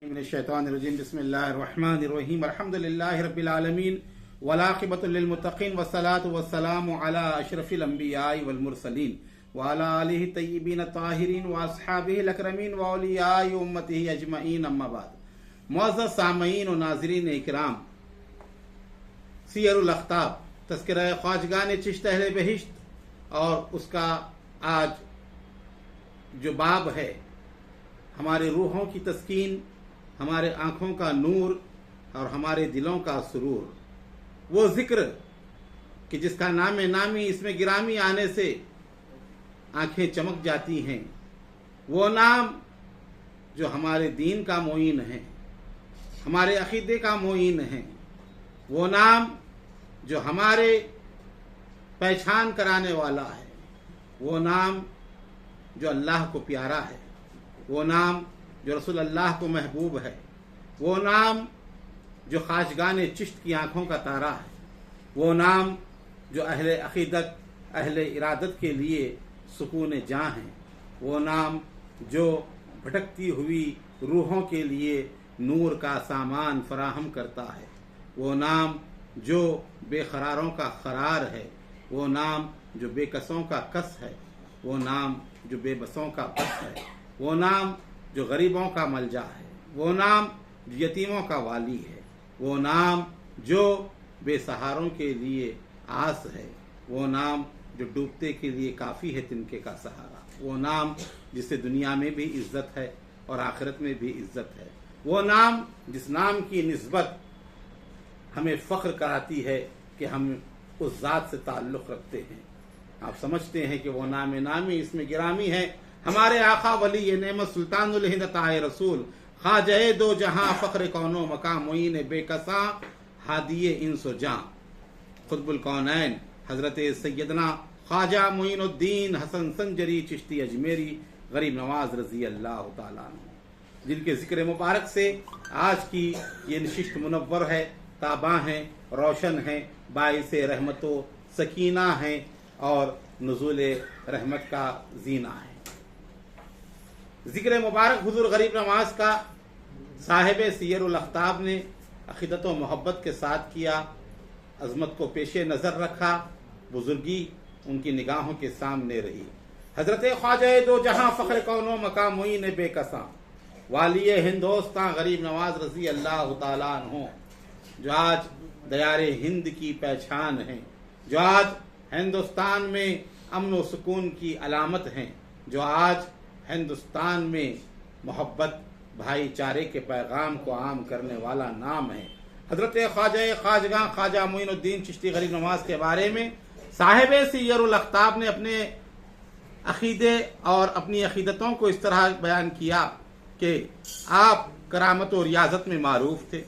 من الشیطان الرجیم بسم اللہ الرحمن الرحیم الحمد للہ رب العالمین والعاقبۃ للمتقین والصلاة والسلام علی اشرف الانبیاء والمرسلین وعلی آلہ الطیبین الطاہرین واصحابہ الاکرمین واولیاء امتہ اجمعین اما بعد۔ معزز سامعین و ناظرین اکرام، سیر الاخطاب تذکرہ خواجگان چشت اہل بہشت اور اس کا آج جو باب ہے، ہمارے روحوں کی تسکین، ہمارے آنکھوں کا نور اور ہمارے دلوں کا سرور، وہ ذکر کہ جس کا نام نامی اس میں گرامی آنے سے آنکھیں چمک جاتی ہیں، وہ نام جو ہمارے دین کا معین ہے، ہمارے عقیدے کا معین ہے، وہ نام جو ہمارے پہچان کرانے والا ہے، وہ نام جو اللہ کو پیارا ہے، وہ نام جو رسول اللہ کو محبوب ہے، وہ نام جو خواجگان چشت کی آنکھوں کا تارا ہے، وہ نام جو اہل عقیدت اہل ارادت کے لیے سکون جاں ہے، وہ نام جو بھٹکتی ہوئی روحوں کے لیے نور کا سامان فراہم کرتا ہے، وہ نام جو بے قراروں کا قرار ہے، وہ نام جو بے کسوں کا کس ہے، وہ نام جو بے بسوں کا بس ہے، وہ نام جو غریبوں کا ملجا ہے، وہ نام جو یتیموں کا والی ہے، وہ نام جو بے سہاروں کے لیے آس ہے، وہ نام جو ڈوبتے کے لیے کافی ہے تنکے کا سہارا، وہ نام جس سے دنیا میں بھی عزت ہے اور آخرت میں بھی عزت ہے، وہ نام جس نام کی نسبت ہمیں فخر کراتی ہے کہ ہم اس ذات سے تعلق رکھتے ہیں۔ آپ سمجھتے ہیں کہ وہ نام نامی اس میں گرامی ہے، ہمارے آقا ولی نعمت سلطان الہند طاہر رسول خواجہ دو جہاں فخر کون و مقام معین بے کساں ہادی انس و جاں، قطب الکونین حضرت سیدنا خواجہ معین الدین حسن سنجری چشتی اجمیری غریب نواز رضی اللہ تعالیٰ عنہ، جن کے ذکر مبارک سے آج کی یہ نشست منور ہے، تاباں ہیں، روشن ہیں، باعث رحمت و سکینہ ہیں اور نزول رحمت کا زینہ ہے۔ ذکر مبارک حضور غریب نواز کا صاحب سیر الاخطاب نے عقیدت و محبت کے ساتھ کیا، عظمت کو پیش نظر رکھا، بزرگی ان کی نگاہوں کے سامنے رہی۔ حضرت خواجہ دو جہاں فخر کون و مقام معین بے کساں والی ہندوستاں غریب نواز رضی اللہ تعالیٰ عنہ، جو آج دیار ہند کی پہچان ہیں، جو آج ہندوستان میں امن و سکون کی علامت ہیں، جو آج ہندوستان میں محبت بھائی چارے کے پیغام کو عام کرنے والا نام ہے۔ حضرت خواجگاں خواجہ معین الدین چشتی غریب نواز کے بارے میں صاحب سیر الاخطاب نے اپنے عقیدے اور اپنی عقیدتوں کو اس طرح بیان کیا کہ آپ کرامت و ریاضت میں معروف تھے،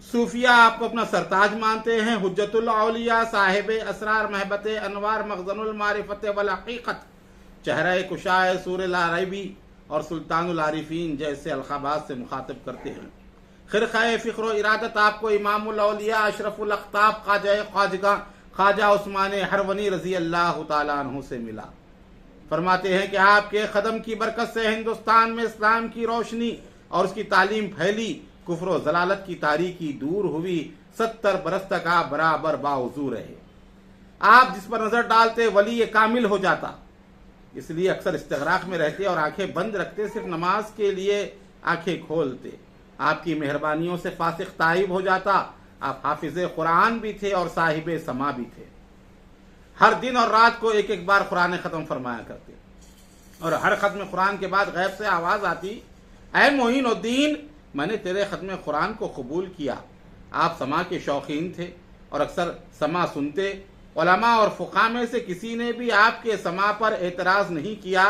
صوفیہ آپ کو اپنا سرتاج مانتے ہیں، حجت الاولیاء صاحب اسرار محبت انوار مخزن المعرفت والحقیقت، چہرہ کشائے سور لا ریبی اور سلطان العارفین جیسے القابات سے مخاطب کرتے ہیں۔ خرقہ فخر و ارادت آپ کو امام الاولیاء اشرف الاقطاب خواجہ خواجہ عثمان ہرونی رضی اللہ تعالیٰ عنہ سے ملا۔ فرماتے ہیں کہ آپ کے قدم کی برکت سے ہندوستان میں اسلام کی روشنی اور اس کی تعلیم پھیلی، کفر و ضلالت کی تاریکی دور ہوئی، 70 برس تک آپ برابر باوضو رہے۔ آپ جس پر نظر ڈالتے ولی کامل ہو جاتا، اس لیے اکثر استغراق میں رہتے اور آنکھیں بند رکھتے، صرف نماز کے لیے آنکھیں کھولتے۔ آپ کی مہربانیوں سے فاسق تائب ہو جاتا۔ آپ حافظ قرآن بھی تھے اور صاحب سما بھی تھے۔ ہر دن اور رات کو ایک ایک بار قرآن ختم فرمایا کرتے، اور ہر ختم قرآن کے بعد غیب سے آواز آتی، اے معین الدین، میں نے تیرے ختم قرآن کو قبول کیا۔ آپ سما کے شوقین تھے اور اکثر سما سنتے۔ علماء اور فقہاء میں سے کسی نے بھی آپ کے سما پر اعتراض نہیں کیا۔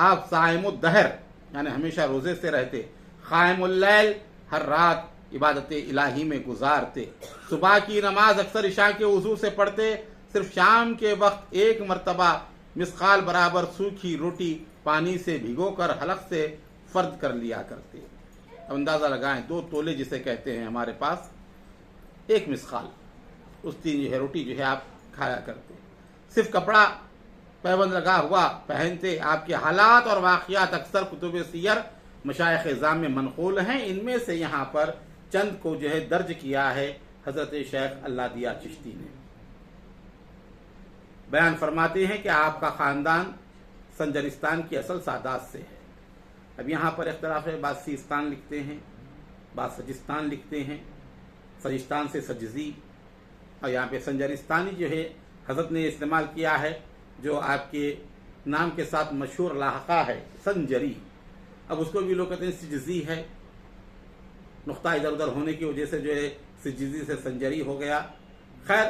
آپ صائم الدہر یعنی ہمیشہ روزے سے رہتے، قائم اللیل ہر رات عبادت الہی میں گزارتے، صبح کی نماز اکثر عشاء کے وضو سے پڑھتے، صرف شام کے وقت ایک مرتبہ مثقال برابر سوکھی روٹی پانی سے بھگو کر حلق سے فرد کر لیا کرتے۔ اب اندازہ لگائیں، 2 تولے جسے کہتے ہیں ہمارے پاس، ایک مثقال اس کی جو ہے روٹی جو ہے آپ کھایا کرتے، صرف کپڑا پیبند لگا ہوا پہنتے۔ آپ کے حالات اور واقعات اکثر کتب سیر مشائخ اعظام میں منقول ہیں، ان میں سے یہاں پر چند کو جو ہے درج کیا ہے حضرت شیخ اللہ دیا چشتی نے۔ بیان فرماتے ہیں کہ آپ کا خاندان سنجرستان کی اصل سادات سے ہے۔ اب یہاں پر اختلاف ہے، بعض سیستان لکھتے ہیں، بعض سجستان لکھتے ہیں، سجستان سے سجزی، اور یہاں پہ سنجرستانی جو ہے حضرت نے استعمال کیا ہے، جو آپ کے نام کے ساتھ مشہور لاحقہ ہے سنجری، اب اس کو بھی لوگ کہتے ہیں سجزی ہے، نقطہ ادھر ادھر ہونے کی وجہ سے جو ہے سجزی سے سنجری ہو گیا۔ خیر،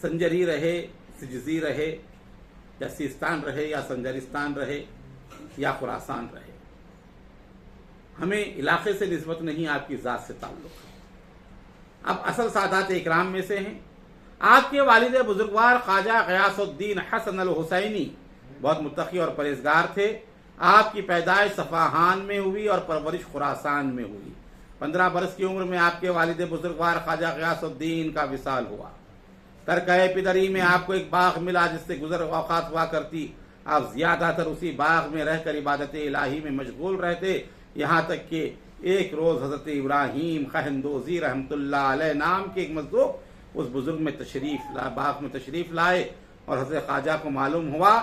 سنجری رہے، سجزی رہے، یا سیستان رہے، یا سنجرستان رہے، یا خراسان رہے، ہمیں علاقے سے نسبت نہیں، آپ کی ذات سے تعلق ہے۔ اب اصل سادات اکرام میں سے ہیں۔ آپ کے والد بزرگوار خواجہ غیاث الدین حسن الحسینی بہت متقی اور پرہیزگار تھے۔ آپ کی پیدائش صفاہان میں ہوئی اور پرورش خراسان میں ہوئی۔ 15 برس کی عمر میں آپ کے والد بزرگوار خواجہ غیاث الدین کا وصال ہوا۔ ترکہ پدری میں آپ کو ایک باغ ملا جس سے گزر اوقات ہوا کرتی۔ آپ زیادہ تر اسی باغ میں رہ کر عبادت الہی میں مشغول رہتے، یہاں تک کہ ایک روز حضرت ابراہیم خہندوزی رحمۃ اللہ علیہ نام کے ایک مذہب اس بزرگ میں باغ میں تشریف لائے، اور حضرت خواجہ کو معلوم ہوا،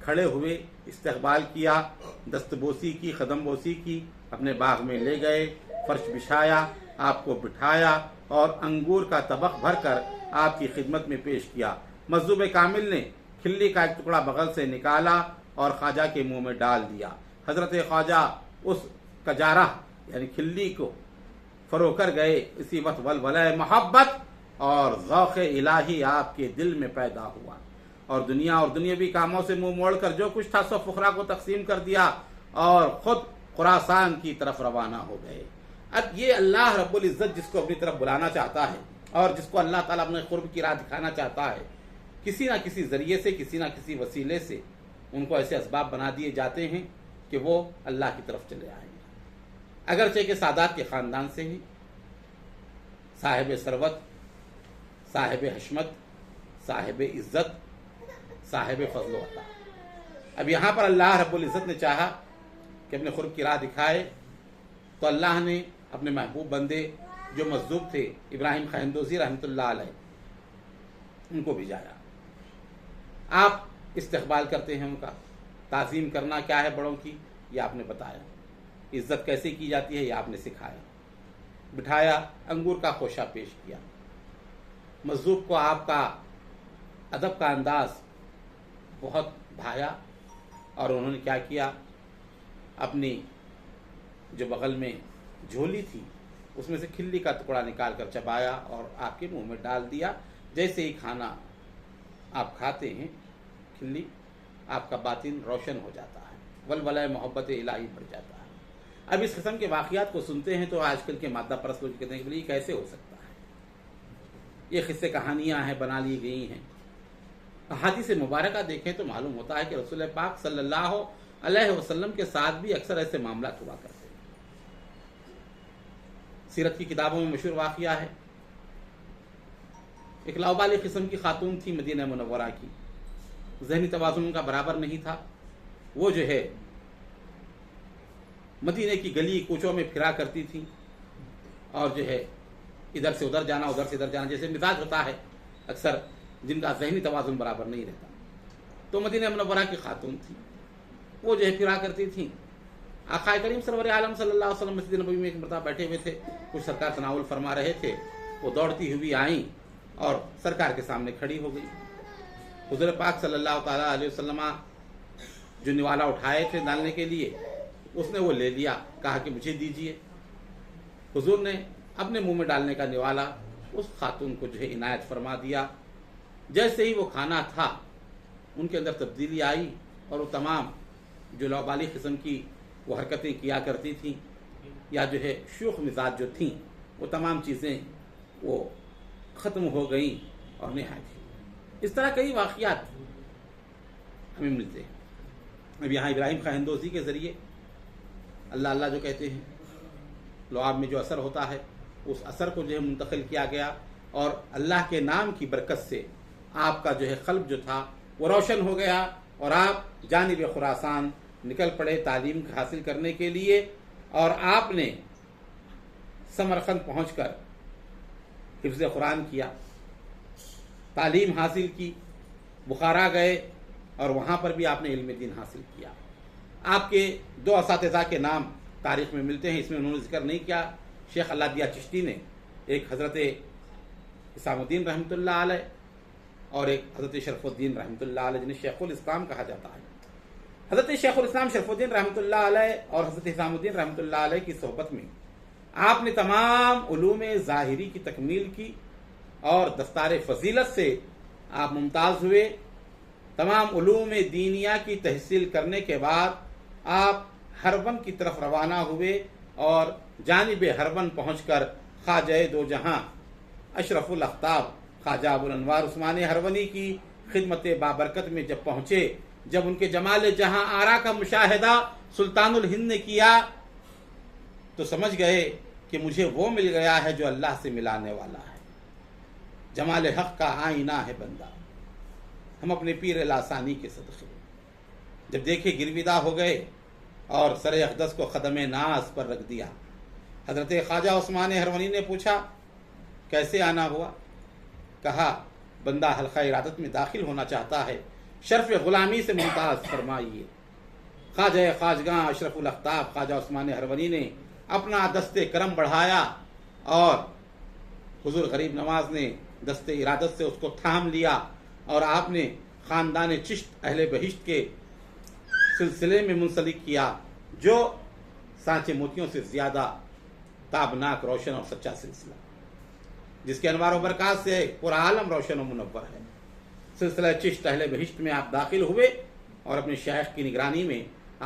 کھڑے ہوئے، استقبال کیا، دست بوسی کی، قدم بوسی کی، اپنے باغ میں لے گئے، فرش بچھایا، آپ کو بٹھایا اور انگور کا طبق بھر کر آپ کی خدمت میں پیش کیا۔ مجذوب کامل نے کھلی کا ایک ٹکڑا بغل سے نکالا اور خواجہ کے منہ میں ڈال دیا۔ حضرت خواجہ اس کجارہ یعنی کھلی کو فرو کر گئے۔ اسی وقت ولولہ محبت اور ذوق الہی آپ کے دل میں پیدا ہوا، اور دنیا اور دنیاوی کاموں سے منہ موڑ کر جو کچھ تھا سو فقراء کو تقسیم کر دیا اور خود خراسان کی طرف روانہ ہو گئے۔ اب یہ اللہ رب العزت جس کو اپنی طرف بلانا چاہتا ہے اور جس کو اللہ تعالیٰ اپنے قرب کی راہ دکھانا چاہتا ہے، کسی نہ کسی ذریعے سے، کسی نہ کسی وسیلے سے ان کو ایسے اسباب بنا دیے جاتے ہیں کہ وہ اللہ کی طرف چلے آئیں گے۔ اگرچہ کہ سادات کے خاندان سے ہیں، صاحب ثروت، صاحب حشمت، صاحب عزت، صاحب فضل و عطا۔ اب یہاں پر اللہ رب العزت نے چاہا کہ اپنے قرب کی راہ دکھائے، تو اللہ نے اپنے محبوب بندے جو مجذوب تھے ابراہیم خہندوزی رحمۃ اللہ علیہ، ان کو بھیجایا۔ آپ استقبال کرتے ہیں ان کا، تعظیم کرنا کیا ہے بڑوں کی یہ آپ نے بتایا، عزت کیسے کی جاتی ہے یہ آپ نے سکھایا، بٹھایا، انگور کا خوشہ پیش کیا۔ مجذوب کو آپ کا ادب کا انداز بہت بھایا، اور انہوں نے کیا کیا، اپنی جو بغل میں جھولی تھی اس میں سے کھلی کا ٹکڑا نکال کر چبایا اور آپ کے منہ میں ڈال دیا۔ جیسے ہی کھانا آپ کھاتے ہیں، کھلی آپ کا باطن روشن ہو جاتا ہے، ولولہ محبت الہی بڑھ جاتا ہے۔ اب اس قسم کے واقعات کو سنتے ہیں تو آج کل کے مادہ پرست لوگ کہتے ہیں کہ یہ کیسے ہو سکتا ہے، یہ قصے کہانیاں ہیں، بنا لی گئی ہیں۔ احادیث مبارکہ دیکھیں تو معلوم ہوتا ہے کہ رسول پاک صلی اللہ علیہ وسلم کے ساتھ بھی اکثر ایسے معاملات ہوا کرتے ہیں۔ سیرت کی کتابوں میں مشہور واقعہ ہے، ایک لاؤبالی قسم کی خاتون تھی مدینہ منورہ کی، ذہنی توازن ان کا برابر نہیں تھا۔ وہ جو ہے مدینہ کی گلی کوچوں میں پھرا کرتی تھی، اور جو ہے ادھر سے ادھر جانا، ادھر سے ادھر جانا، جیسے مزاج ہوتا ہے اکثر جن کا ذہنی توازن برابر نہیں رہتا۔ تو مدینہ منورہ کی خاتون تھی، وہ جو ہے پھرا کرتی تھیں۔ آقا کریم سرور عالم صلی اللہ علیہ وسلم مسجد نبوی میں ایک مرتبہ بیٹھے ہوئے تھے، کچھ سرکار تناول فرما رہے تھے، وہ دوڑتی ہوئی آئیں اور سرکار کے سامنے کھڑی ہو گئی۔ حضور پاک صلی اللہ تعالیٰ علیہ وسلم جو نوالا اٹھائے تھے ڈالنے کے لیے، اس نے وہ لے لیا، کہا کہ مجھے دیجئے۔ حضور نے اپنے منہ میں ڈالنے کا نوالا اس خاتون کو جو ہے عنایت فرما دیا۔ جیسے ہی وہ کھانا تھا ان کے اندر تبدیلی آئی، اور وہ تمام جو لاؤبالی قسم کی وہ حرکتیں کیا کرتی تھیں، یا جو ہے شوخ مزاج جو تھیں، وہ تمام چیزیں وہ ختم ہو گئیں اور نہایت ہی۔ اس طرح کئی واقعات ہمیں ملتے ہیں۔ اب یہاں ابراہیم خہندوزی کے ذریعے اللہ اللہ جو کہتے ہیں، لعاب میں جو اثر ہوتا ہے اس اثر کو جو ہے منتقل کیا گیا، اور اللہ کے نام کی برکت سے آپ کا جو ہے قلب جو تھا وہ روشن ہو گیا، اور آپ جانب خراسان نکل پڑے تعلیم حاصل کرنے کے لیے، اور آپ نے سمرقند پہنچ کر حفظ قرآن کیا، تعلیم حاصل کی، بخارا گئے اور وہاں پر بھی آپ نے علم دین حاصل کیا۔ آپ کے 2 اساتذہ کے نام تاریخ میں ملتے ہیں، اس میں انہوں نے ذکر نہیں کیا، شیخ اللہ دیا چشتی نے، ایک حضرت اسام الدین رحمۃ اللہ علیہ اور ایک حضرت شرف الدین رحمۃ اللہ علیہ، جنہیں شیخ الاسلام کہا جاتا ہے۔ حضرت شیخ الاسلام شرف الدین رحمۃ اللہ علیہ اور حضرت اسام الدین رحمۃ اللہ علیہ کی صحبت میں آپ نے تمام علوم ظاہری کی تکمیل کی اور دستار فضیلت سے آپ ممتاز ہوئے۔ تمام علوم دینیہ کی تحصیل کرنے کے بعد آپ ہرون کی طرف روانہ ہوئے اور جانب ہرون پہنچ کر خواجہ دو جہاں اشرف الاقطاب خواجہ ابو الانوار عثمانی ہرونی کی خدمت بابرکت میں جب پہنچے، جب ان کے جمال جہاں آرا کا مشاہدہ سلطان الہند نے کیا تو سمجھ گئے کہ مجھے وہ مل گیا ہے جو اللہ سے ملانے والا ہے۔ جمال حق کا آئینہ ہے بندہ، ہم اپنے پیر لاسانی کے صدقے جب دیکھے گرویدہ ہو گئے اور سر اقدس کو قدم ناز پر رکھ دیا۔ حضرت خواجہ عثمان ہرونی نے پوچھا کیسے آنا ہوا؟ کہا بندہ حلقہ ارادت میں داخل ہونا چاہتا ہے، شرف غلامی سے ممتاز فرمائیے۔ خواجہ خواجگاں اشرف الاقطاب خواجہ عثمان ہرونی نے اپنا دست کرم بڑھایا اور حضور غریب نواز نے دست ارادت سے اس کو تھام لیا اور آپ نے خاندان چشت اہل بہشت کے سلسلے میں منسلک کیا، جو سانچے موتیوں سے زیادہ تابناک، روشن اور سچا سلسلہ، جس کے انوار و برکات سے پورا عالم روشن و منور ہے۔ سلسلہ چشت اہل بہشت میں آپ داخل ہوئے اور اپنے شیخ کی نگرانی میں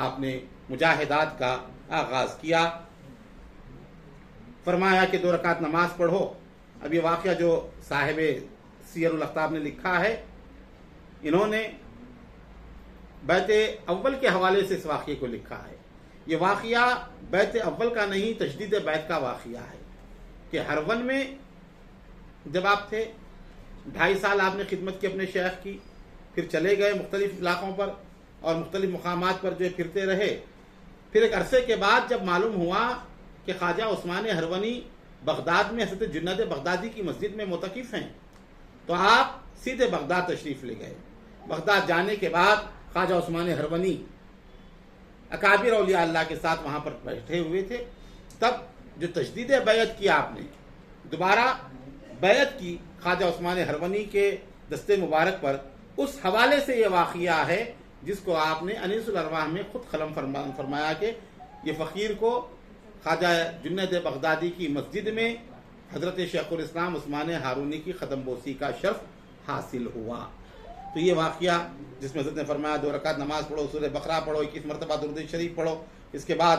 آپ نے مجاہدات کا آغاز کیا۔ فرمایا کہ 2 رکعت نماز پڑھو۔ اب یہ واقعہ جو صاحب سیر الاقطاب نے لکھا ہے، انہوں نے بیت اول کے حوالے سے اس واقعے کو لکھا ہے۔ یہ واقعہ بیت اول کا نہیں، تجدید بیت کا واقعہ ہے کہ ہرون میں جب آپ تھے 2.5 سال آپ نے خدمت کی اپنے شیخ کی، پھر چلے گئے مختلف علاقوں پر اور مختلف مقامات پر جو پھرتے رہے۔ پھر ایک عرصے کے بعد جب معلوم ہوا کہ خواجہ عثمان ہرونی بغداد میں حضرت جنید بغدادی کی مسجد میں معتکف ہیں، تو آپ سیدھے بغداد تشریف لے گئے۔ بغداد جانے کے بعد خواجہ عثمان ہرونی اکابر اولیاء اللہ کے ساتھ وہاں پر بیٹھے ہوئے تھے۔ تب جو تجدید بیعت کی آپ نے، دوبارہ بیعت کی خواجہ عثمان ہرونی کے دستے مبارک پر، اس حوالے سے یہ واقعہ ہے جس کو آپ نے انیس الارواح میں خود قلم فرمایا کہ یہ فقیر کو خواجہ جنید بغدادی کی مسجد میں حضرت شیخ الاسلام عثمان ہارونی کی قدم بوسی کا شرف حاصل ہوا۔ تو یہ واقعہ جس میں حضرت نے فرمایا 2 رکعت نماز پڑھو، سورہ بقرہ پڑھو، 21 مرتبہ درود شریف پڑھو، اس کے بعد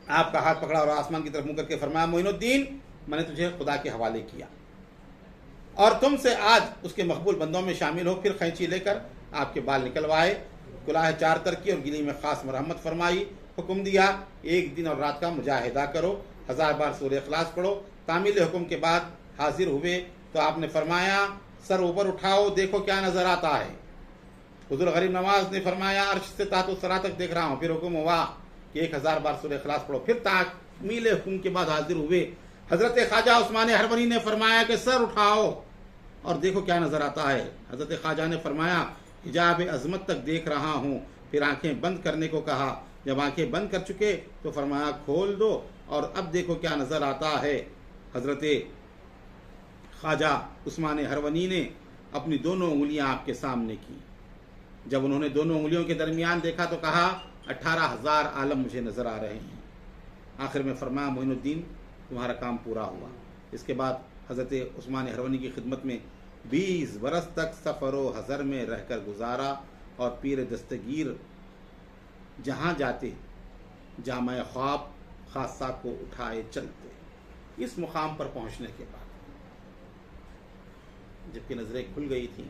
آپ کا ہاتھ پکڑا اور آسمان کی طرف منہ کر کے فرمایا معین الدین، میں نے تجھے خدا کے حوالے کیا اور تم سے آج اس کے مقبول بندوں میں شامل ہو۔ پھر قینچی لے کر آپ کے بال نکلوائے، کلاه 4 تر کی اور گلی میں خاص مرحمت فرمائی، حکم دیا 1 دن اور رات کا مجاہدہ کرو، 1000 بار سورہ اخلاص پڑھو۔ تعمیل حکم کے بعد حاضر ہوئے تو آپ نے فرمایا سر اوپر اٹھاؤ، دیکھو کیا نظر آتا ہے۔ حضور غریب نواز نے فرمایا عرش سے تحت الثری تک دیکھ رہا ہوں۔ پھر حکم ہوا کہ 1000 بار سورہ اخلاص پڑھو۔ پھر تعمیل حکم کے بعد حاضر ہوئے۔ حضرت خواجہ عثمان ہرونی نے فرمایا کہ سر اٹھاؤ اور دیکھو کیا نظر آتا ہے۔ حضرت خواجہ نے فرمایا حجاب عظمت تک دیکھ رہا ہوں۔ پھر آنکھیں بند کرنے کو کہا۔ جب آنکھیں بند کر چکے تو فرمایا کھول دو اور اب دیکھو کیا نظر آتا ہے۔ حضرت خواجہ عثمان ہرونی نے اپنی دونوں انگلیاں آپ کے سامنے کی۔ جب انہوں نے دونوں انگلیوں کے درمیان دیکھا تو کہا 18,000 عالم مجھے نظر آ رہے ہیں۔ آخر میں فرمایا معین الدین تمہارا کام پورا ہوا۔ اس کے بعد حضرت عثمان ہرونی کی خدمت میں 20 برس تک سفر و حضر میں رہ کر گزارا اور پیر دستگیر جہاں جاتے جامع خواب خاصہ کو اٹھائے چلتے۔ اس مقام پر پہنچنے کے بعد جبکہ نظریں کھل گئی تھیں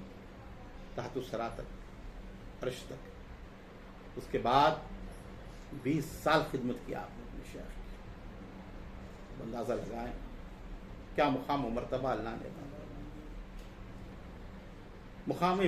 تحت الثری تک، عرش تک، اس کے بعد 20 سال خدمت کی آپ نے اپنے شیخ کی۔ اندازہ لگائیں کیا مقام و مرتبہ اللہ نے مقام